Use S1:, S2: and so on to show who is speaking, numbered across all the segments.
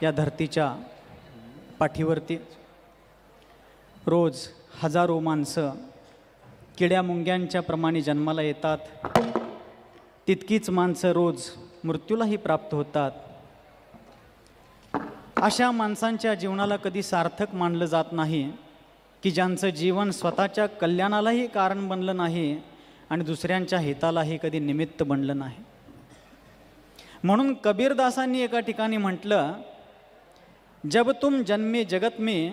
S1: या धरतीच्या पाठीवरती रोज हजारो माणसं किड्या मुंग्यांच्या प्रमाणे जन्माला येतात, तितकीच माणसं रोज मृत्यूलाही प्राप्त होतात. अशा माणसांच्या जीवनाला कधी सार्थक मानलं जात नाही की ज्यांचं जीवन स्वतःच्या कल्याणालाही कारण बनलं नाही आणि दुसऱ्यांच्या हितालाही कधी निमित्त बनलं नाही. म्हणून कबीरदासांनी एका ठिकाणी म्हटलं, जब तुम जन्मे जगत में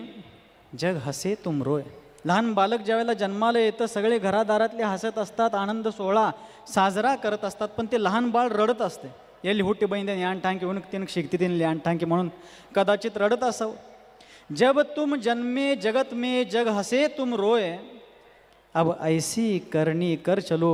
S1: जग हसे तुम रोय. लहान बालक ज्यावेळेला जन्माला येतं सगळे घरादारातले हसत असतात, आनंद सोहळा साजरा करत असतात, पण ते लहान बाळ रडत असते. या लिहुटी बहिणी यान ठांकी उनक तिनक शिकती तीन लिहान ठांकी म्हणून कदाचित रडत असावं. जब तुम जन्मे जगत में जग हसे तुम रोय, अब ऐसी करनी कर चलो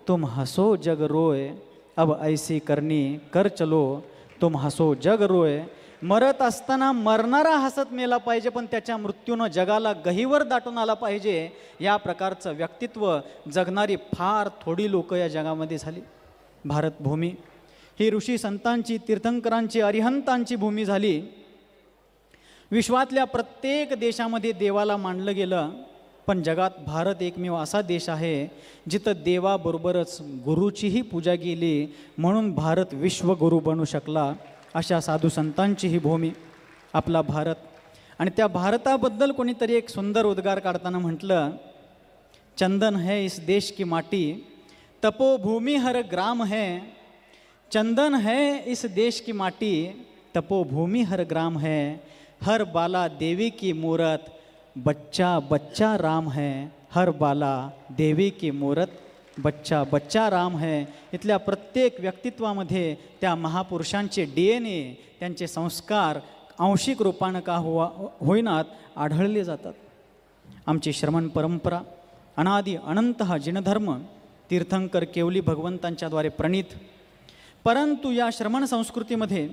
S1: तुम हसो जग रोय. अब ऐसी करनी कर चलो तुम हसो जग रोय. मरत असताना मरणारा हसत मेला पाहिजे, पण त्याच्या मृत्यूनं जगाला गहिवर दाटून आला पाहिजे. या प्रकारचं व्यक्तित्व जगणारी फार थोडी लोक या जगामध्ये झाली. भारतभूमी ही ऋषी संतांची, तीर्थंकरांची, अरिहंतांची भूमी झाली. विश्वातल्या प्रत्येक देशामध्ये देवाला मानलं गेलं, पण जगात भारत एकमेव असा देश आहे जिथं देवाबरोबरच गुरुचीही पूजा केली, म्हणून भारत विश्वगुरू बनू शकला. अशा साधू संतांची ही भूमी आपला भारत. आणि त्या भारताबद्दल कोणीतरी एक सुंदर उद्गार काढताना म्हटलं, चंदन है इस देश की माटी, तपोभूमि हर ग्राम है. चंदन है इस देश की माटी, तपोभूमि हर ग्राम है. हर बाला देवी की मूरत, बच्चा बच्चा राम है. हर बाला देवी की मूरत, बच्चा बच्चा राम है. इथल्या प्रत्येक व्यक्तित्वामध्ये त्या महापुरुषांचे DNA, त्यांचे संस्कार आंशिक रूपानं का होईनात आढळले जातात. आमची श्रमण परंपरा अनादी अनंत हा जिनधर्म तीर्थंकर केवली भगवंतांच्याद्वारे प्रणीत. परंतु या श्रमण संस्कृतीमध्ये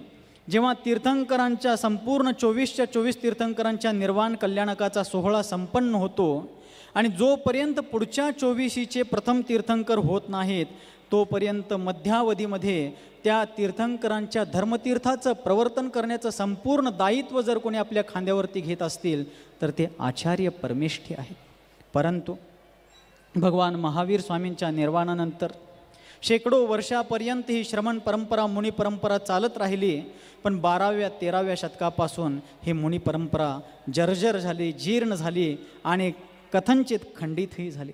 S1: जेव्हा तीर्थंकरांच्या संपूर्ण 24च्या 24 तीर्थंकरांच्या निर्वाण कल्याणकाचा सोहळा संपन्न होतो आणि जोपर्यंत पुढच्या 24शीचे प्रथम तीर्थंकर होत नाहीत तोपर्यंत मध्यावधीमध्ये त्या तीर्थंकरांच्या धर्मतीर्थाचं प्रवर्तन करण्याचं संपूर्ण दायित्व जर कोणी आपल्या खांद्यावरती घेत असतील तर ते आचार्य परमेष्ठी आहेत. परंतु भगवान महावीर स्वामींच्या निर्वाणानंतर शेकडो वर्षापर्यंत ही श्रमण परंपरा, मुनी परंपरा चालत राहिली. पण 12व्या-13व्या शतकापासून ही मुनी परंपरा जर्जर झाली, जीर्ण झाली आणि कथनचित खंडितही झाली.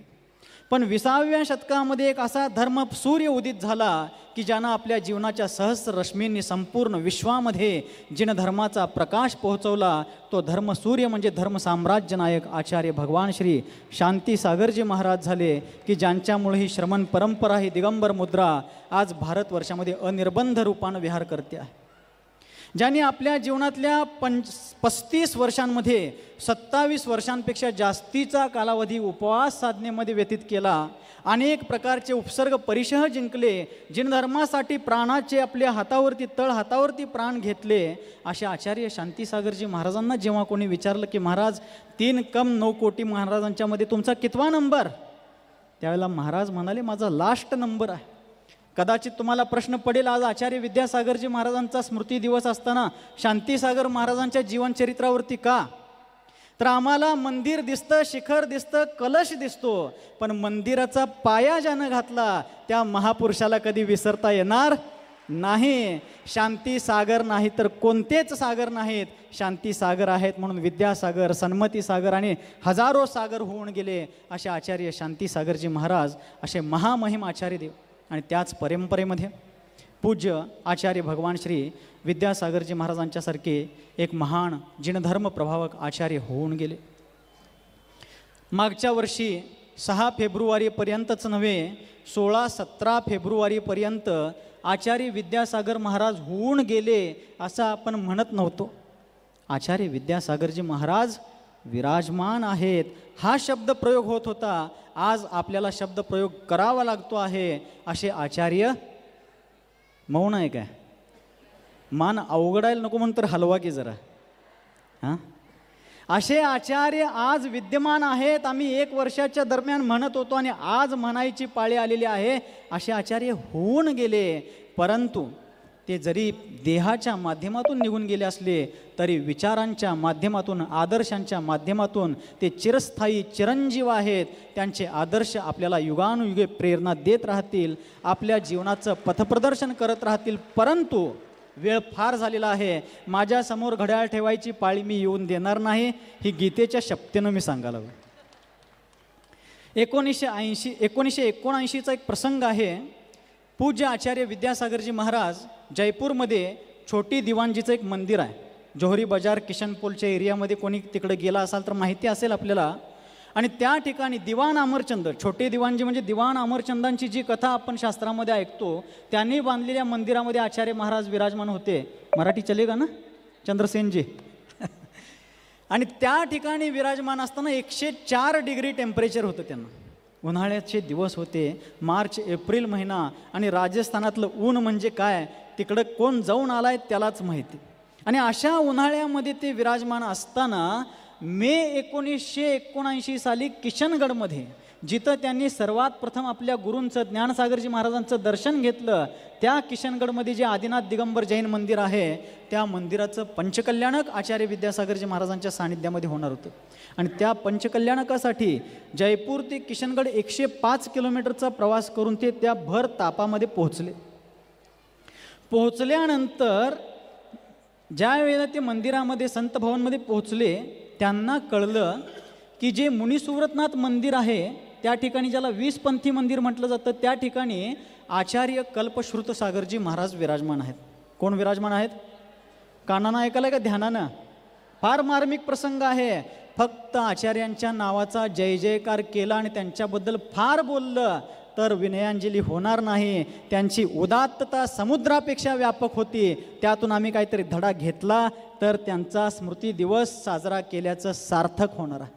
S1: पण 20व्या शतकामध्ये एक असा धर्म सूर्य उदित झाला की ज्यानं आपल्या जीवनाच्या सहस्र रश्मींनी संपूर्ण विश्वामध्ये जिनधर्माचा प्रकाश पोहोचवला. तो धर्मसूर्य म्हणजे धर्मसाम्राज्य नायक आचार्य भगवान श्री शांतीसागरजी महाराज झाले की ज्यांच्यामुळे ही श्रमण परंपरा, ही दिगंबर मुद्रा आज भारतवर्षामध्ये अनिर्बंध रूपानं विहार करते आहे. ज्यांनी आपल्या जीवनातल्या 35 वर्षांमध्ये 27 वर्षांपेक्षा जास्तीचा कालावधी उपवास साधनेमध्ये व्यतीत केला, अनेक प्रकारचे उपसर्ग परिशह जिंकले, जिनधर्मासाठी प्राणाचे आपल्या हातावरती, तळ हातावरती प्राण घेतले, अशा आचार्य शांतीसागरजी महाराजांना जेव्हा कोणी विचारलं की महाराज 3 कोटी महाराजांच्यामध्ये तुमचा कितवा नंबर, त्यावेळेला महाराज म्हणाले माझा लास्ट नंबर आहे. कदाचित तुम्हाला प्रश्न पडेल, आज आचार्य विद्यासागरजी महाराजांचा स्मृती दिवस असताना शांतीसागर महाराजांच्या जीवनचरित्रावरती का? तर आम्हाला मंदिर दिसतं, शिखर दिसतं, कलश दिसतो, पण मंदिराचा पाया ज्यानं घातला त्या महापुरुषाला कधी विसरता येणार नाही. शांतीसागर नाही तर कोणतेच सागर नाहीत, शांतीसागर आहेत म्हणून विद्यासागर, सन्मती सागर आणि हजारो सागर होऊन गेले असे आचार्य शांतीसागरजी महाराज, असे महामहिम आचार्य देव. आणि त्याच परंपरेमध्ये पूज्य आचार्य भगवान श्री विद्यासागरजी महाराजांच्यासारखे एक महान जिनधर्म प्रभावक आचार्य होऊन गेले. मागच्या वर्षी 6 फेब्रुवारीपर्यंतच नव्हे 16-17 फेब्रुवारीपर्यंत आचार्य विद्यासागर महाराज होऊन गेले असं आपण म्हणत नव्हतो. आचार्य विद्यासागरजी महाराज विराजमान आहेत हा शब्द प्रयोग होत होता. आज आपल्याला शब्द प्रयोग करावा लागतो आहे. असे आचार्य मौन आहे काय? मान अवघडायला नको म्हणून तर हलवा की जरा. हां, असे आचार्य आज विद्यमान आहेत. आम्ही 1 वर्षाच्या दरम्यान म्हणत होतो आणि आज म्हणायची पाळी आलेली आहे. असे आचार्य होऊन गेले. परंतु ते जरी देहाच्या माध्यमातून निघून गेले असले तरी विचारांच्या माध्यमातून, आदर्शांच्या माध्यमातून ते चिरस्थायी चिरंजीव आहेत. त्यांचे आदर्श आपल्याला युगानुयुगे प्रेरणा देत राहतील, आपल्या जीवनाचं पथप्रदर्शन करत राहतील. परंतु वेळ फार झालेला आहे. माझ्यासमोर घड्याळ ठेवायची पाळी मी येऊन देणार नाही. ही गीतेच्या शपथेनं मी सांगायला हवं. 1979चा एक प्रसंग आहे. पूज्य आचार्य विद्यासागरजी महाराज जयपूरमध्ये छोटी दिवाणजीचं एक मंदिर आहे. जोहरी बाजार किशनपोलच्या एरियामध्ये कोणी तिकडे गेला असाल तर माहिती असेल आपल्याला. आणि त्या ठिकाणी दिवाण अमरचंद, छोटे दिवाणजी म्हणजे दिवाण अमरचंदांची जी कथा आपण शास्त्रामध्ये ऐकतो, त्यांनी बांधलेल्या मंदिरामध्ये आचार्य महाराज विराजमान होते. मराठी चलेगा ना चंद्रसेनजी? आणि त्या ठिकाणी विराजमान असताना 104 डिग्री टेम्परेचर होतं त्यांना. उन्हाळ्याचे दिवस होते, मार्च एप्रिल महिना. आणि राजस्थानातलं ऊन म्हणजे काय तिकडं कोण जाऊन आलाय त्यालाच माहिती. आणि अशा उन्हाळ्यामध्ये ते विराजमान असताना मे 1979 साली किशनगडमध्ये, जिथं त्यांनी सर्वात प्रथम आपल्या गुरूंचं ज्ञानसागरजी महाराजांचं दर्शन घेतलं, त्या किशनगडमध्ये जे आदिनाथ दिगंबर जैन मंदिर आहे त्या मंदिराचं पंचकल्याणक आचार्य विद्यासागरजी महाराजांच्या सानिध्यामध्ये होणार होतं. आणि त्या पंचकल्याणकासाठी जयपूर ते किशनगड 105 किलोमीटरचा प्रवास करून ते त्या भर तापामध्ये पोहोचल्यानंतर ज्या वेळेला ते मंदिरामध्ये संत भवनमध्ये पोहोचले, त्यांना कळलं की जे मुनिसुव्रतनाथ मंदिर आहे त्या ठिकाणी, ज्याला 20पंथी मंदिर म्हटलं जातं, त्या ठिकाणी आचार्य कल्पश्रुत सागरजी महाराज विराजमान आहेत. कोण विराजमान आहेत? कानानं ऐकायला का ध्यानानं? फार मार्मिक प्रसंग आहे. फक्त आचार्यांच्या नावाचा जय जयकार केला आणि त्यांच्याबद्दल फार बोललं तर विनयांजली होणार नाही. त्यांची उदात्तता समुद्रापेक्षा व्यापक होती. त्यातून आम्ही काहीतरी धडा घेतला तर त्यांचा स्मृती दिवस साजरा केल्याचं सार्थक होणार आहे.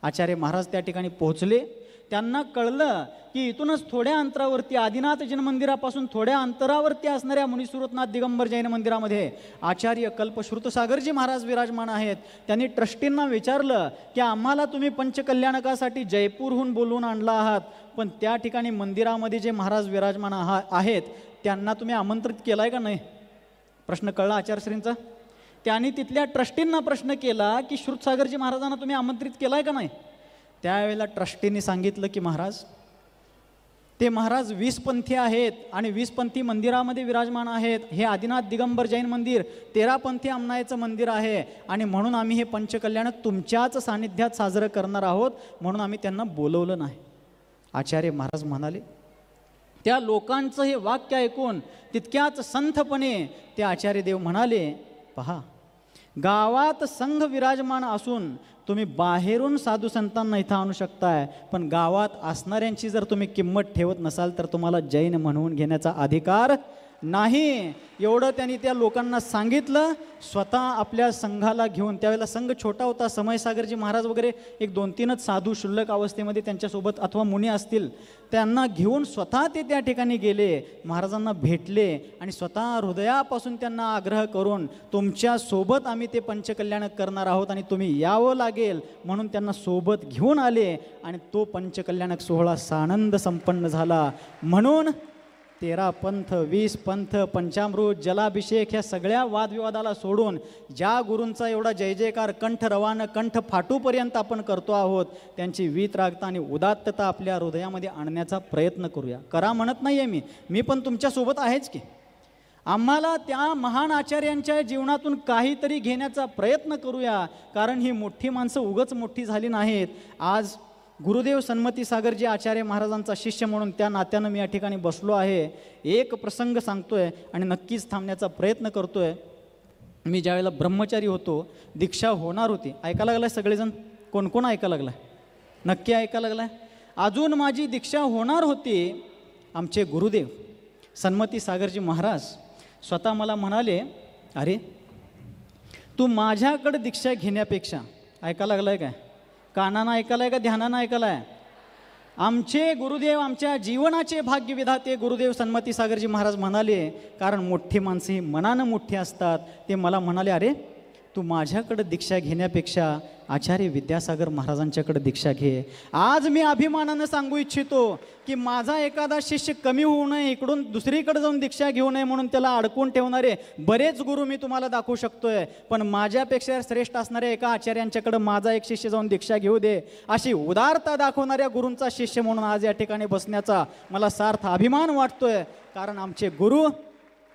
S1: आचार्य महाराज त्या ठिकाणी पोहोचले. त्यांना कळलं की इथूनच थोड्या अंतरावरती, आदिनाथ जैन मंदिरापासून थोड्या अंतरावरती असणाऱ्या मुनिसुव्रतनाथ दिगंबर जैन मंदिरामध्ये आचार्य कल्पश्रुत सागरजी महाराज विराजमान आहेत. त्यांनी ट्रस्टींना विचारलं की आम्हाला तुम्ही पंचकल्याणकासाठी जयपूरहून बोलवून आणला आहात, पण त्या ठिकाणी मंदिरामध्ये जे महाराज विराजमान आहेत त्यांना तुम्ही आमंत्रित केलं आहे का नाही? प्रश्न कळला आचार्यश्रींचा? त्यांनी तिथल्या ट्रस्टींना प्रश्न केला की श्रुतसागरजी महाराजांना तुम्ही आमंत्रित केलं आहे का नाही? त्यावेळेला ट्रस्टींनी सांगितलं की महाराज, ते महाराज 20पंथी आहेत आणि 20पंथी मंदिरामध्ये विराजमान आहेत. हे आदिनाथ दिगंबर जैन मंदिर 13पंथी आमनायचं मंदिर आहे आणि म्हणून आम्ही हे पंचकल्याणक तुमच्याच सानिध्यात साजरं करणार आहोत, म्हणून आम्ही त्यांना बोलवलं नाही. आचार्य महाराज म्हणाले. त्या लोकांचं हे वाक्य ऐकून तितक्याच संथपणे ते आचार्य देव म्हणाले, पहा, गावात संघ विराजमान असून तुम्ही बाहेरून साधू संतांना इथं आणू शकताय, पण गावात असणाऱ्यांची जर तुम्ही किंमत ठेवत नसाल तर तुम्हाला जैन म्हणवून घेण्याचा अधिकार नाही. एवढं त्यांनी त्या लोकांना सांगितलं. स्वतः आपल्या संघाला घेऊन, त्यावेळेला संघ छोटा होता, समयसागरजी महाराज वगैरे एक 2-3च साधू शुल्लक अवस्थेमध्ये त्यांच्यासोबत अथवा मुनी असतील, त्यांना घेऊन स्वतः ते त्या ठिकाणी गेले, महाराजांना भेटले आणि स्वतः हृदयापासून त्यांना आग्रह करून तुमच्यासोबत आम्ही ते पंचकल्याणक करणार आहोत आणि तुम्ही यावं लागेल म्हणून त्यांना सोबत घेऊन आले आणि तो पंचकल्याणक सोहळा सानंद संपन्न झाला. म्हणून 13 पंथ, 20 पंथ, पंचामृत, जलाभिषेक ह्या सगळ्या वादविवादाला सोडून ज्या गुरूंचा एवढा जय जयकार कंठ रवानं कंठ फाटूपर्यंत आपण करतो आहोत, त्यांची वीतरागता आणि उदात्तता आपल्या हृदयामध्ये आणण्याचा प्रयत्न करूया. करा म्हणत नाही आहे मी पण तुमच्यासोबत आहेच की. आम्हाला त्या महान आचार्यांच्या जीवनातून काहीतरी घेण्याचा प्रयत्न करूया, कारण ही मोठी माणसं उगच मोठी झाली नाहीत. आज गुरुदेव सन्मती सागरजी आचार्य महाराजांचा शिष्य म्हणून त्या नात्यानं मी या ठिकाणी बसलो आहे. एक प्रसंग सांगतोय आणि नक्कीच थांबण्याचा प्रयत्न करतोय. मी ज्यावेळेला ब्रह्मचारी होतो, दीक्षा होणार होती. ऐकायला लागलाय सगळेजण? कोण कोण ऐकायला लागलाय? नक्की ऐकायला लागलाय? अजून माझी दीक्षा होणार होती. आमचे गुरुदेव सन्मती सागरजी महाराज स्वतः मला म्हणाले, अरे तू माझ्याकडे दीक्षा घेण्यापेक्षा, ऐकायला लागलाय काय? कानानं ऐकायलाय का ध्यानानं ऐकायलाय? आमचे गुरुदेव, आमच्या जीवनाचे भाग्यविधाते गुरुदेव सन्मती सागरजी महाराज म्हणाले, कारण मोठी माणसं ही मनानं मोठी असतात. ते मला म्हणाले, अरे तू माझ्याकडे दीक्षा घेण्यापेक्षा आचार्य विद्यासागर महाराजांच्याकडे दीक्षा घे. आज मी अभिमानानं सांगू इच्छितो की माझा एखादा शिष्य कमी होऊ नये, इकडून दुसरीकडे जाऊन दीक्षा घेऊ नये म्हणून त्याला अडकून ठेवणारे बरेच गुरु मी तुम्हाला दाखवू शकतोय. पण माझ्यापेक्षा श्रेष्ठ असणाऱ्या एका आचार्यांच्याकडे माझा एक शिष्य जाऊन दीक्षा घेऊ दे, अशी उदारता दाखवणाऱ्या गुरूंचा शिष्य म्हणून आज या ठिकाणी बसण्याचा मला सार्थ अभिमान वाटतोय. कारण आमचे गुरु,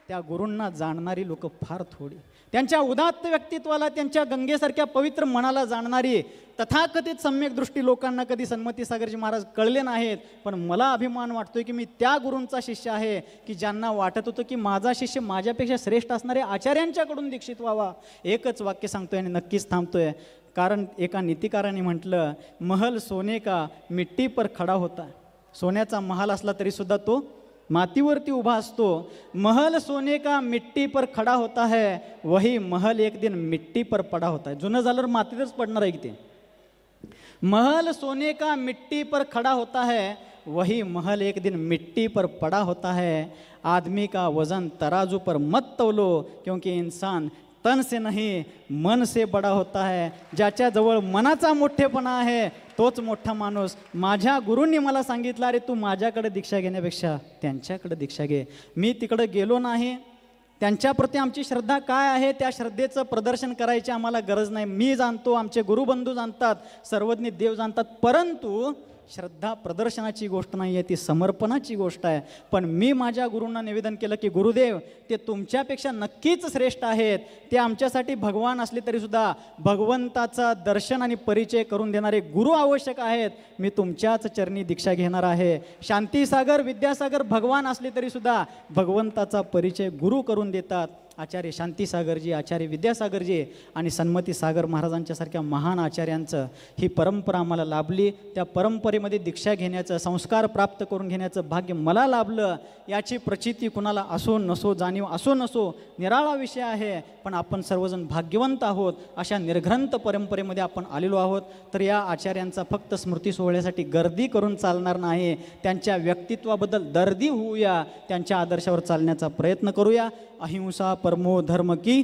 S1: त्या गुरूंना जाणणारी लोक फार थोडी, त्यांच्या उदात्त व्यक्तित्वाला, त्यांच्या गंगेसारख्या पवित्र मनाला जाणणारी तथाकथित सम्यक दृष्टी लोकांना कधी सन्मती सागरजी महाराज कळले नाहीत. पण मला अभिमान वाटतोय की मी त्या गुरूंचा शिष्य आहे की ज्यांना वाटत होतं की माझा शिष्य माझ्यापेक्षा श्रेष्ठ असणाऱ्या आचार्यांच्याकडून दीक्षित व्हावा. एकच वाक्य सांगतोय आणि नक्कीच थांबतोय, कारण एका नीतिकाराने म्हटलं, महल सोने का मिट्टी पर खडा होता. सोन्याचा महाल असला तरी सुद्धा तो मातीवरती उभा असतो. महल सोने का मिट्टी पर खडा होता है, वही महल एक दिन मिट्टी पर पडा होता है. जुनं झाल्यावर मातीतच पडणार आहे की ते. महल सोने का मिट्टी पर खडा होता है, वही महल एक दिन मिट्टी पर पड़ा होता है. आदमी का वजन तराजू पर मत तौलो, क्योंकि इंसान तन से नहीं मन से बड़ा होता है. ज्याच्याजवळ मनाचा मोठेपणा आहे तोच मोठा माणूस. माझ्या गुरूंनी मला सांगितलं, अरे तू माझ्याकडे दीक्षा घेण्यापेक्षा त्यांच्याकडे दीक्षा घे. मी तिकडे गेलो नाही, त्यांच्याप्रती आमची श्रद्धा काय आहे त्या श्रद्धेचं प्रदर्शन करायची आम्हाला गरज नाही. मी जाणतो, आमचे गुरुबंधू जाणतात, सर्वज्ञ देव जाणतात, परंतु श्रद्धा प्रदर्शनाची गोष्ट नाही आहे, ती समर्पणाची गोष्ट आहे. पण मी माझ्या गुरूंना निवेदन केलं की गुरुदेव, ते तुमच्यापेक्षा नक्कीच श्रेष्ठ आहेत. ते आमच्यासाठी भगवान असले तरीसुद्धा भगवंताचा दर्शन आणि परिचय करून देणारे गुरु आवश्यक आहेत. मी तुमच्याच चरणी दीक्षा घेणार आहे. शांतीसागर विद्यासागर भगवान असले तरीसुद्धा भगवंताचा परिचय गुरु करून देतात. आचार्य शांतीसागरजी, आचार्य विद्यासागरजी आणि सन्मती सागर महाराजांच्यासारख्या महान आचार्यांचं ही परंपरा आम्हाला लाभली. त्या परंपरेमध्ये दीक्षा घेण्याचं, संस्कार प्राप्त करून घेण्याचं भाग्य मला लाभलं. याची प्रचिती कुणाला असो नसो, जाणीव असो नसो, निराळा विषय आहे. पण आपण सर्वजण भाग्यवंत आहोत. अशा निर्ग्रंथ परंपरेमध्ये आपण आलेलो आहोत. तर या आचार्यांचा फक्त स्मृती सोहळ्यासाठी गर्दी करून चालणार नाही. त्यांच्या व्यक्तित्वाबद्दल दर्दी होऊया, त्यांच्या आदर्शावर चालण्याचा प्रयत्न करूया. अहिंसा परमो धर्म की